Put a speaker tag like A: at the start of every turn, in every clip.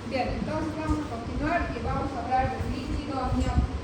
A: Bien, entonces vamos a continuar y vamos a hablar del líquido amniótico.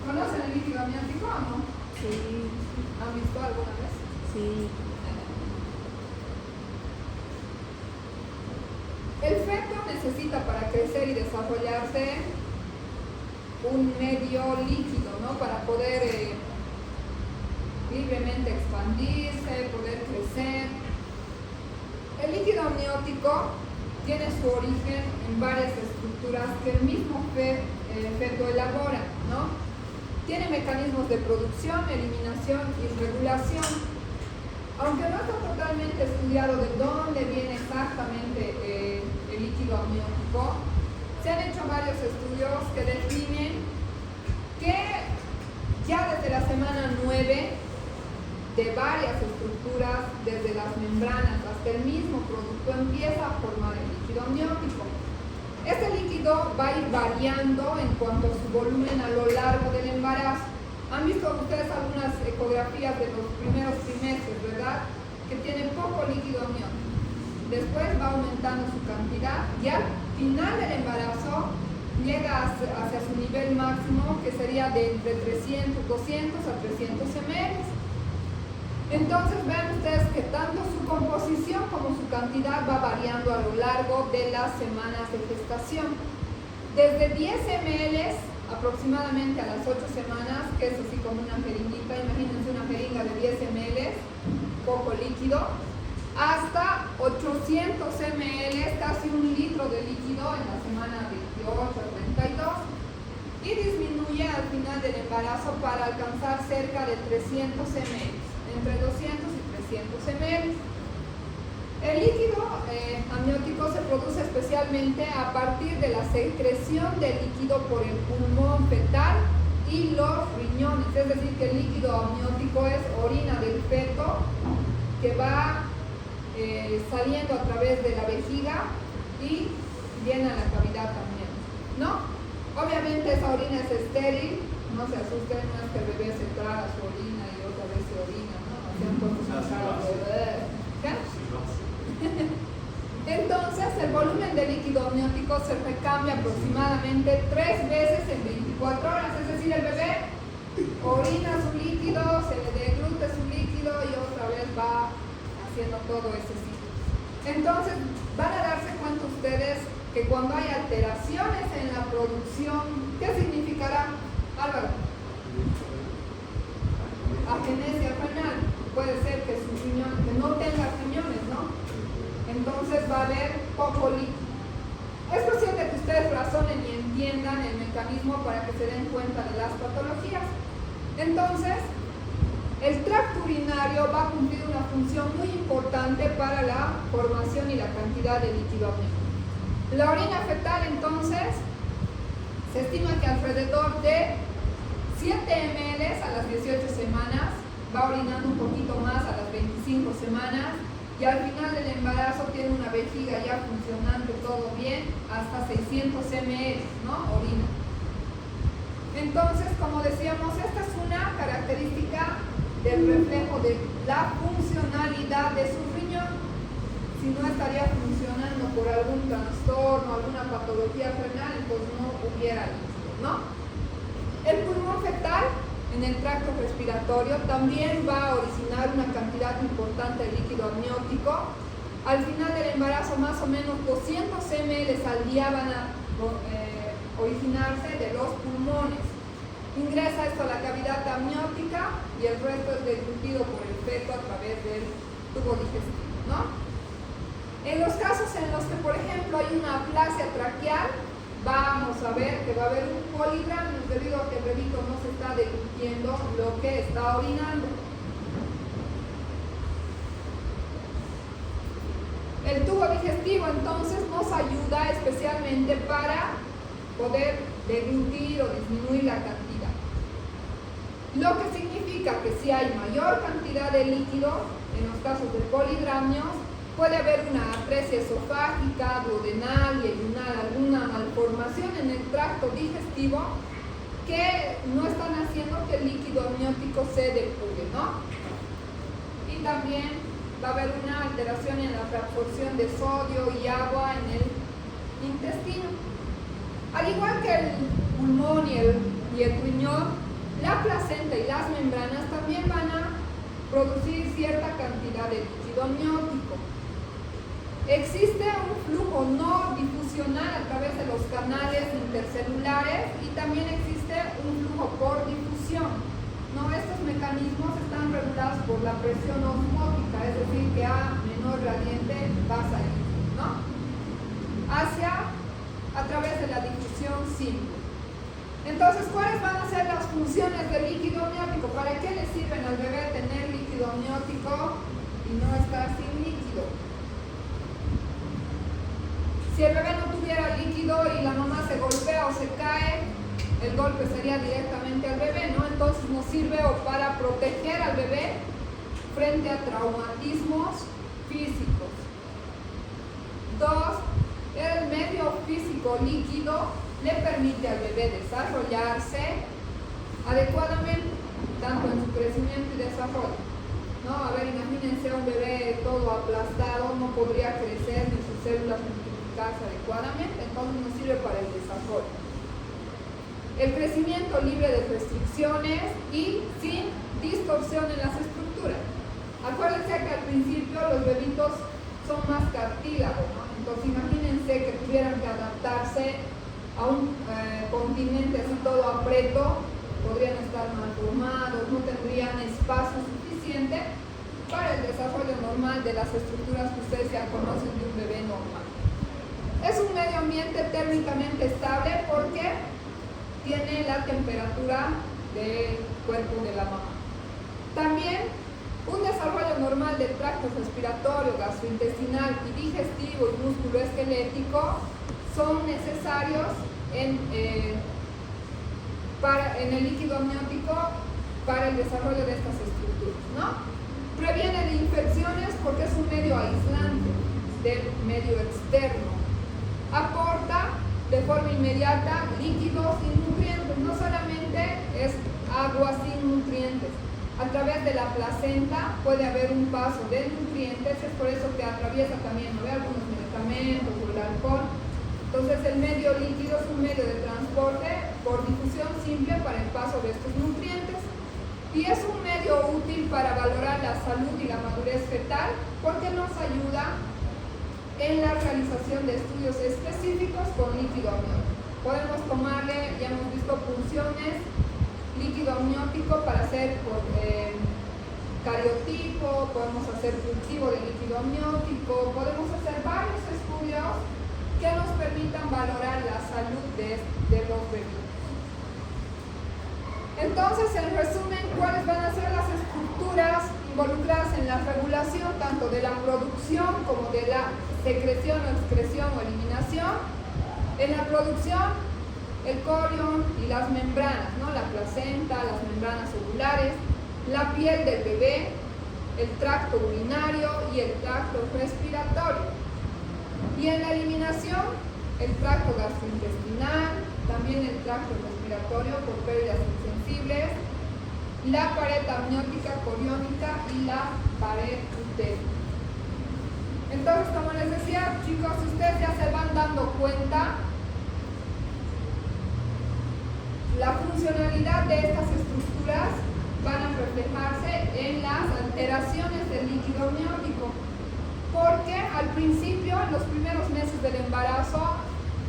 A: ¿Conocen el líquido amniótico o no?
B: Sí,
A: ¿Han visto alguna vez?
B: sí.
A: El feto necesita para crecer y desarrollarse un medio líquido, ¿no? Para poder libremente expandirse, poder crecer. El líquido amniótico tiene su origen en varias estructuras que el mismo feto elabora, ¿no? Tiene mecanismos de producción, eliminación y regulación. Aunque no está totalmente estudiado de dónde viene exactamente el líquido amniótico, se han hecho varios estudios que definen que ya desde la semana 9 de varias estructuras, desde las membranas hasta el mismo producto, empieza a formar el líquido amniótico. Este líquido va a ir variando en cuanto a su volumen a lo largo del embarazo. Han visto ustedes algunas ecografías de los primeros trimestres, ¿verdad? Que tienen poco líquido amniótico. Después va aumentando su cantidad y al final del embarazo llega hacia su nivel máximo, que sería de entre 200 a 300 ml. Entonces vean ustedes que tanto su composición como su cantidad va variando a lo largo de las semanas de gestación. Desde 10 ml aproximadamente a las 8 semanas, que es así como una jeringuita, imagínense una jeringa de 10 ml, poco líquido, hasta 800 ml, casi 1 litro de líquido en la semana 28 a 32, y disminuye al final del embarazo para alcanzar cerca de 300 ml, entre 200 y 300 ml. El líquido amniótico se produce especialmente a partir de la secreción de líquido por el pulmón fetal y los riñones, es decir, que el líquido amniótico es orina del feto que va saliendo a través de la vejiga y llena la cavidad también, ¿no? Obviamente esa orina es estéril, no se asusten, no es que el bebé se traga su orina y otra vez se orina, ¿no? Entonces el volumen de líquido amniótico se recambia aproximadamente 3 veces en 24 horas, es decir, el bebé orina su líquido, se le deglute su líquido y otra vez va haciendo todo ese ciclo. Entonces van a darse cuenta ustedes que cuando hay alteraciones en la producción, ¿qué significará, Álvaro? Agenesia renal. Puede ser que su riñón, que no tenga riñones, ¿no? Entonces va a haber poco líquido. Es cuestión de que ustedes razonen y entiendan el mecanismo para que se den cuenta de las patologías. Entonces, el tracto urinario va a cumplir una función muy importante para la formación y la cantidad de líquido amniótico. La orina fetal, entonces, se estima que alrededor de 7 ml a las 18 semanas, va orinando un poquito más a las 25 semanas y al final del embarazo tiene una vejiga ya funcionando todo bien hasta 600 ml, ¿no? Orina. Entonces, como decíamos, esta es una característica del reflejo de la funcionalidad de su riñón. Si no estaría funcionando por algún trastorno, alguna patología renal, pues no hubiera líquido, ¿no? El pulmón fetal en el tracto respiratorio también va a originar una cantidad importante de líquido amniótico. Al final del embarazo, más o menos 200 ml al día van a originarse de los pulmones. Ingresa esto a la cavidad amniótica y el resto es deglutido por el feto a través del tubo digestivo, ¿no? En los casos en los que, por ejemplo, hay una aplasia traqueal, vamos a ver que va a haber un polidramio debido a que el bebito no se está deglutiendo lo que está orinando. El tubo digestivo entonces nos ayuda especialmente para poder deglutir o disminuir la cantidad. Lo que significa que si hay mayor cantidad de líquido, en los casos de polidramios, puede haber una atresia esofágica, duodenal y ayunal, alguna malformación en el tracto digestivo que no están haciendo que el líquido amniótico se depure, ¿no? Y también va a haber una alteración en la reabsorción de sodio y agua en el intestino. Al igual que el pulmón y el riñón, la placenta y las membranas también van a producir cierta cantidad de líquido amniótico. Existe un flujo no difusional a través de los canales intercelulares y también existe un flujo por difusión. ¿No? Estos mecanismos están regulados por la presión osmótica, es decir, que a menor gradiente va a salir, ¿no? A través de la difusión simple. Entonces, ¿cuáles van a ser las funciones del líquido amniótico? ¿Para qué le sirven al bebé tener líquido amniótico y no estar sin líquido? Si el bebé no tuviera líquido y la mamá se golpea o se cae, el golpe sería directamente al bebé, ¿no? Entonces nos sirve o para proteger al bebé frente a traumatismos físicos. 2. El medio físico líquido le permite al bebé desarrollarse adecuadamente, tanto en su crecimiento y desarrollo. ¿No? A ver, imagínense un bebé todo aplastado, no podría crecer ni sus células multiplicarse adecuadamente, entonces nos sirve para el desarrollo. El crecimiento libre de restricciones y sin distorsión en las estructuras. Acuérdense que al principio los bebitos son más cartílagos, ¿no? Entonces imagínense que tuvieran que adaptarse a un continente así todo apreto, podrían estar mal formados, no tendrían espacio suficiente para el desarrollo normal de las estructuras que ustedes ya conocen de un bebé normal. Es un medio ambiente térmicamente estable porque tiene la temperatura del cuerpo de la mamá. También un desarrollo normal del tracto respiratorio, gastrointestinal y digestivo y musculoesquelético son necesarios en el líquido amniótico para el desarrollo de estas estructuras, ¿no? Previene de infecciones porque es un medio aislante del medio externo. Aporta de forma inmediata líquidos y nutrientes, no solamente es agua sin nutrientes. A través de la placenta puede haber un paso de nutrientes, es por eso que atraviesa también, ¿no? Algunos medicamentos o el alcohol. Entonces el medio líquido es un medio de transporte por difusión simple para el paso de estos nutrientes y es un medio útil para valorar la salud y la madurez fetal porque nos ayuda en la realización de estudios específicos con líquido amniótico. Podemos tomarle, ya hemos visto funciones, líquido amniótico para hacer cariotipo, podemos hacer cultivo de líquido amniótico, podemos hacer varios estudios que nos permitan valorar la salud de los bebés. Entonces, en resumen, ¿cuáles van a ser las estructuras involucradas en la regulación tanto de la producción como de la secreción o excreción o eliminación? En la producción, el corión y las membranas, ¿no? La placenta, las membranas ovulares, la piel del bebé, el tracto urinario y el tracto respiratorio. Y en la eliminación, el tracto gastrointestinal, también el tracto respiratorio por pérdidas insensibles, la pared amniótica coriónica y la pared utérica. Entonces, como les decía, chicos, ustedes ya se van dando cuenta la funcionalidad de estas estructuras van a reflejarse en las alteraciones del líquido amniótico. Porque al principio, en los primeros meses del embarazo,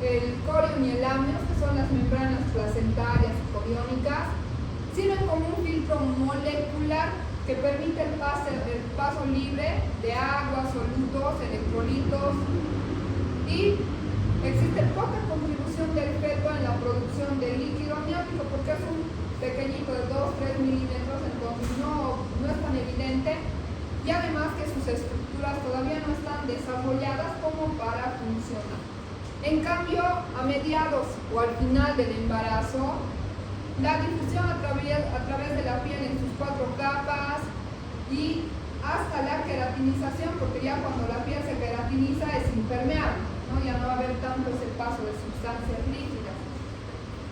A: el corión y el amnios, que son las membranas placentarias y coriónicas, sirven como un filtro molecular que permite el paso libre de agua, solutos, electrolitos y existe poca contribución del feto en la producción del líquido amniótico porque es un pequeñito de 2-3 milímetros, entonces no es tan evidente y además que sus estructuras todavía no están desarrolladas como para funcionar. En cambio, a mediados o al final del embarazo, la difusión a través de la piel en sus 4 capas y hasta la queratinización, porque ya cuando la piel se queratiniza es impermeable, ¿no? Ya no va a haber tanto ese paso de sustancias líquidas.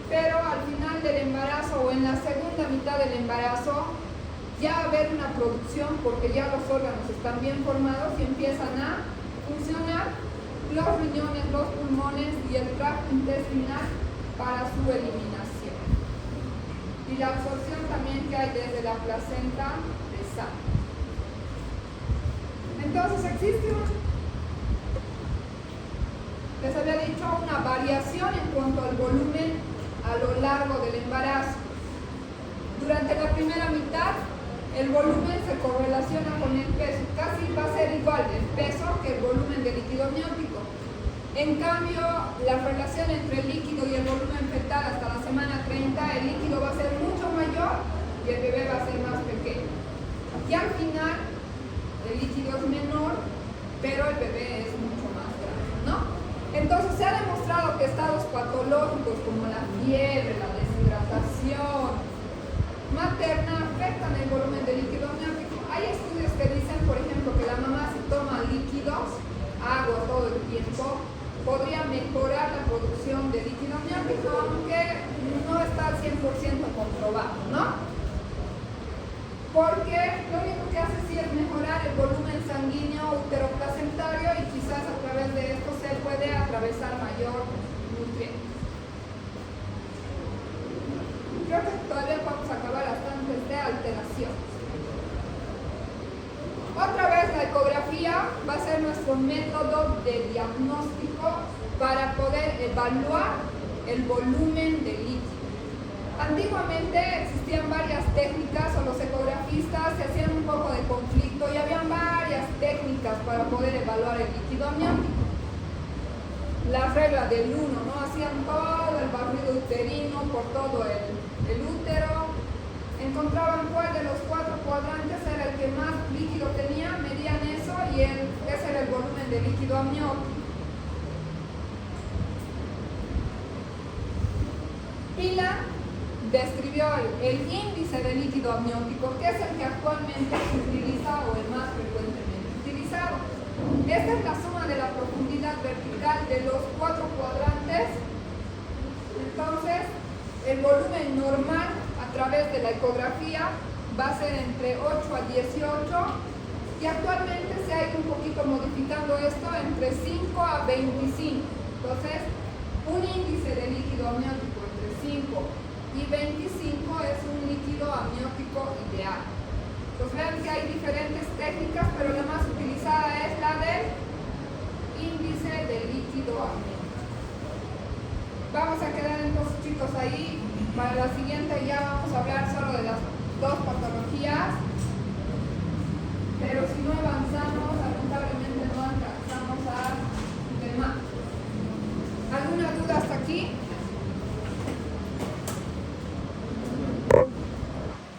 A: Pero al final del embarazo o en la segunda mitad del embarazo ya haber una producción porque ya los órganos están bien formados y empiezan a funcionar los riñones, los pulmones y el tracto intestinal para su eliminación. Y la absorción también que hay desde la placenta de sangre. Entonces existe les había dicho, una variación en cuanto al volumen a lo largo del embarazo. Durante la primera mitad, el volumen se correlaciona con el peso. Casi va a ser igual el peso que el volumen de líquido amniótico. En cambio, la relación entre el líquido y el volumen fetal hasta la semana 30, el líquido va a ser mucho mayor y el bebé va a ser más pequeño. Y al final, el líquido es menor, pero el bebé es mucho más grande, ¿no? Entonces se ha demostrado que estados patológicos como la fiebre, la deshidratación materna afectan el volumen de líquido amniótico. Hay estudios que dicen, por ejemplo, que la mamá si toma líquidos, agua todo el tiempo, podría mejorar la producción de líquido amniótico, aunque no está 100% comprobado, ¿no? Porque lo único que hace sí es mejorar el volumen sanguíneo uteroplacentario y quizás a través de esto se puede atravesar mayor nutriente. Creo que todavía vamos a acabar hasta antes de alteración. Otra vez la ecografía va a ser nuestro método de diagnóstico para poder evaluar el volumen de líquido. Antiguamente existían varias técnicas o los ecografistas se hacían un poco de conflicto y habían varias técnicas para poder evaluar el líquido amniótico. La regla del 1, ¿no? Hacían todo el barrido uterino por todo el útero, encontraban cuál de los 4 cuadrantes era el que más líquido tenía, medían eso y ese era el volumen de líquido amniótico. Pila describió el índice de líquido amniótico, que es el que actualmente se utiliza o el más frecuentemente utilizado. Esta es la suma de la profundidad vertical de los 4 cuadrantes. Entonces, el volumen normal a través de la ecografía va a ser entre 8 a 18 y actualmente se ha ido un poquito modificando esto entre 5 a 25. Entonces, un índice de líquido amniótico entre 5 y 25 es un líquido amniótico ideal. Pues vean que hay diferentes técnicas, pero la más utilizada es la del índice de líquido amniótico. Vamos a quedar entonces, chicos, ahí. Para la siguiente ya vamos a hablar solo de las 2 patologías, pero si no avanzamos, lamentablemente no alcanzamos a tema. ¿Alguna duda hasta aquí?